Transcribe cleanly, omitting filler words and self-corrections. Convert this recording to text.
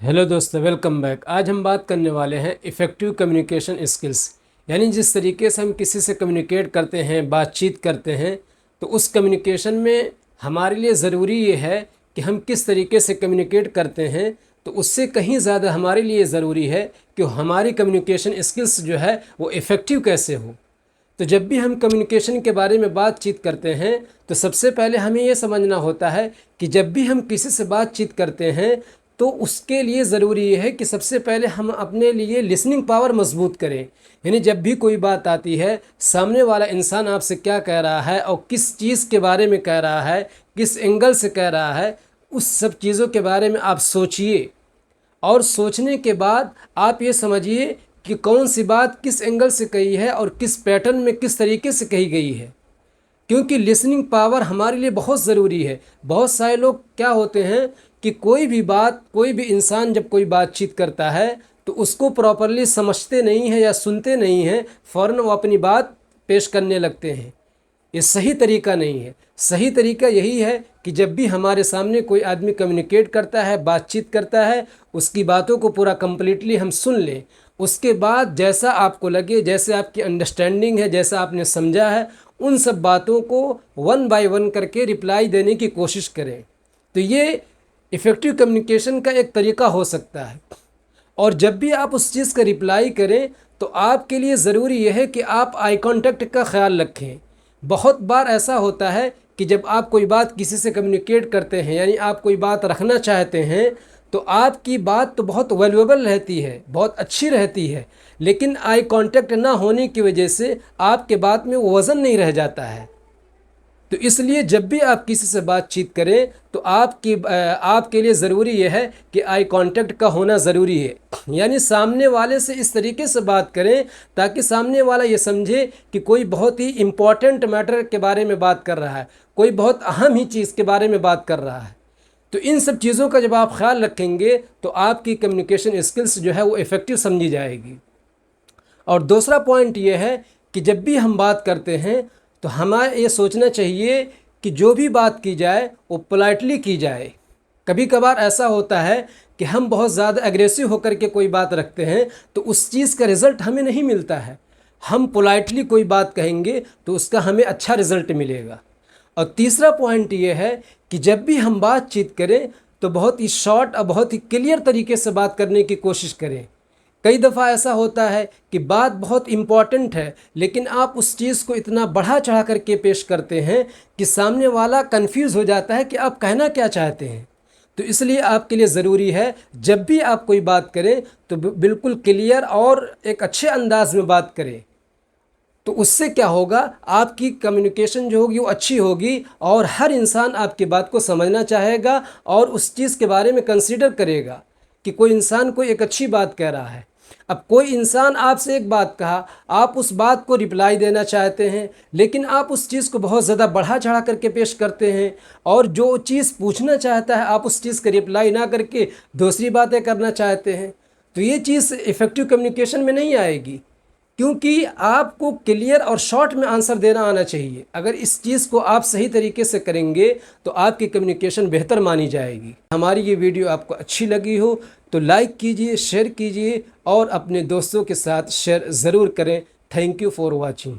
Hello दोस्तों, welcome back. आज हम बात करने वाले हैं इफ़ेक्टिव कम्युनिकेशन स्किल्स, यानी जिस तरीके से हम किसी से कम्युनिकेट करते हैं, बातचीत करते हैं, तो उस कम्युनिकेशन में हमारे लिए ज़रूरी ये है कि हम किस तरीके से कम्युनिकेट करते हैं। तो उससे कहीं ज़्यादा हमारे लिए ज़रूरी है कि हमारी कम्युनिकेशन स्किल्स जो है वो इफ़ेक्टिव कैसे हो। तो जब भी हम कम्युनिकेशन के बारे में बातचीत करते हैं तो सबसे पहले हमें ये समझना होता है कि जब भी हम किसी से बातचीत करते हैं तो उसके लिए ज़रूरी ये है कि सबसे पहले हम अपने लिए लिसनिंग पावर मजबूत करें। यानी जब भी कोई बात आती है, सामने वाला इंसान आपसे क्या कह रहा है और किस चीज़ के बारे में कह रहा है, किस एंगल से कह रहा है, उस सब चीज़ों के बारे में आप सोचिए। और सोचने के बाद आप ये समझिए कि कौन सी बात किस एंगल से कही है और किस पैटर्न में किस तरीके से कही गई है, क्योंकि लिसनिंग पावर हमारे लिए बहुत ज़रूरी है। बहुत सारे लोग क्या होते हैं कि कोई भी इंसान जब कोई बातचीत करता है तो उसको प्रॉपरली समझते नहीं हैं या सुनते नहीं हैं, फ़ौरन वो अपनी बात पेश करने लगते हैं। ये सही तरीका नहीं है। सही तरीका यही है कि जब भी हमारे सामने कोई आदमी कम्युनिकेट करता है, बातचीत करता है, उसकी बातों को पूरा कंप्लीटली हम सुन लें। उसके बाद जैसा आपको लगे, जैसे आपकी अंडरस्टैंडिंग है, जैसा आपने समझा है, उन सब बातों को वन बाय वन करके रिप्लाई देने की कोशिश करें। तो ये इफ़ेक्टिव कम्युनिकेशन का एक तरीका हो सकता है। और जब भी आप उस चीज़ का रिप्लाई करें तो आपके लिए ज़रूरी यह है कि आप आई कांटेक्ट का ख्याल रखें। बहुत बार ऐसा होता है कि जब आप कोई बात किसी से कम्युनिकेट करते हैं, यानी आप कोई बात रखना चाहते हैं, तो आपकी बात तो बहुत वैल्यूएबल रहती है, बहुत अच्छी रहती है, लेकिन आई कांटेक्ट ना होने की वजह से आपके बात में वो वज़न नहीं रह जाता है। तो इसलिए जब भी आप किसी से बातचीत करें तो आपके लिए ज़रूरी यह है कि आई कांटेक्ट का होना ज़रूरी है। यानी सामने वाले से इस तरीके से बात करें ताकि सामने वाला ये समझे कि कोई बहुत ही इम्पॉर्टेंट मैटर के बारे में बात कर रहा है, कोई बहुत अहम ही चीज़ के बारे में बात कर रहा है। तो इन सब चीज़ों का जब आप ख्याल रखेंगे तो आपकी कम्युनिकेशन स्किल्स जो है वो इफ़ेक्टिव समझी जाएगी। और दूसरा पॉइंट ये है कि जब भी हम बात करते हैं तो हमें ये सोचना चाहिए कि जो भी बात की जाए वो पोलाइटली की जाए। कभी कभार ऐसा होता है कि हम बहुत ज़्यादा एग्रेसिव होकर के कोई बात रखते हैं तो उस चीज़ का रिज़ल्ट हमें नहीं मिलता है। हम पोलाइटली कोई बात कहेंगे तो उसका हमें अच्छा रिज़ल्ट मिलेगा। और तीसरा पॉइंट ये है कि जब भी हम बातचीत करें तो बहुत ही शॉर्ट और बहुत ही क्लियर तरीके से बात करने की कोशिश करें। कई दफ़ा ऐसा होता है कि बात बहुत इम्पॉर्टेंट है लेकिन आप उस चीज़ को इतना बढ़ा चढ़ा करके पेश करते हैं कि सामने वाला कंफ्यूज हो जाता है कि आप कहना क्या चाहते हैं। तो इसलिए आपके लिए ज़रूरी है जब भी आप कोई बात करें तो बिल्कुल क्लियर और एक अच्छे अंदाज में बात करें। तो उससे क्या होगा, आपकी कम्युनिकेशन जो होगी वो अच्छी होगी और हर इंसान आपकी बात को समझना चाहेगा और उस चीज़ के बारे में कंसीडर करेगा कि कोई इंसान कोई एक अच्छी बात कह रहा है। अब कोई इंसान आपसे एक बात कहा, आप उस बात को रिप्लाई देना चाहते हैं लेकिन आप उस चीज़ को बहुत ज़्यादा बढ़ा चढ़ा करके पेश करते हैं और जो चीज़ पूछना चाहता है आप उस चीज़ का रिप्लाई ना करके दूसरी बातें करना चाहते हैं। तो ये चीज़ इफ़ेक्टिव कम्युनिकेशन में नहीं आएगी, क्योंकि आपको क्लियर और शॉर्ट में आंसर देना आना चाहिए। अगर इस चीज़ को आप सही तरीके से करेंगे तो आपकी कम्युनिकेशन बेहतर मानी जाएगी। हमारी ये वीडियो आपको अच्छी लगी हो तो लाइक कीजिए, शेयर कीजिए और अपने दोस्तों के साथ शेयर ज़रूर करें। Thank you for watching.